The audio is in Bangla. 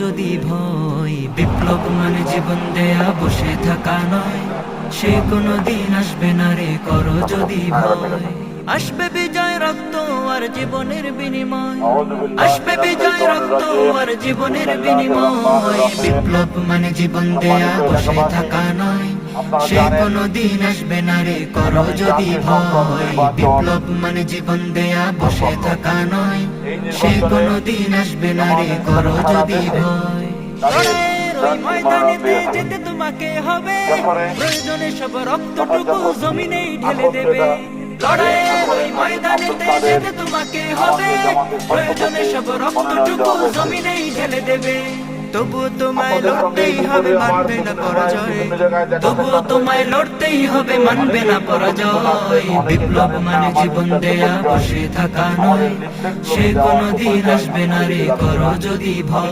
যদি ভয়, বিপ্লব মানে জীবন দেয়া বসে থাকা নয়, সে কোনো দিন আসবে না রে করো যদি ভয়। আসবে বিজয় রক্ত আর জীবনের বিনিময়, আসবে বিজয় রক্ত আর জীবনের বিনিময়। বিপ্লব মানে জীবন দেয়া বসে থাকা নয়, সে কোনো দিন আসবে না রে করো যদি ভয়। বিপ্লব মানে জীবন দেয়া বসে থাকা নয়, সে কোনো দিন আসবে না রে করো যদি ভয়। লড়াইয়ের ওই ময়দানেতে যেতে তোমাকে হবে, প্রয়োজনে সব রক্তটুকু জমিনেই ঢেলে দেবে। লড়াইয়ের ওই ময়দানেতে যেতে তোমাকে হবে, প্রয়োজনে সব রক্তটুকু জমিনেই ঢেলে দেবে। তবুও তোমায় লড়তেই হবে, মানবে না পরাজয়। তবুও তোমায় লড়তেই হবে, মানবে না পরাজয়। বিপ্লব মানে জীবন দেয়া বসে থাকা নয়, সে কোনো দিন আসবে না রে করো যদি ভয়।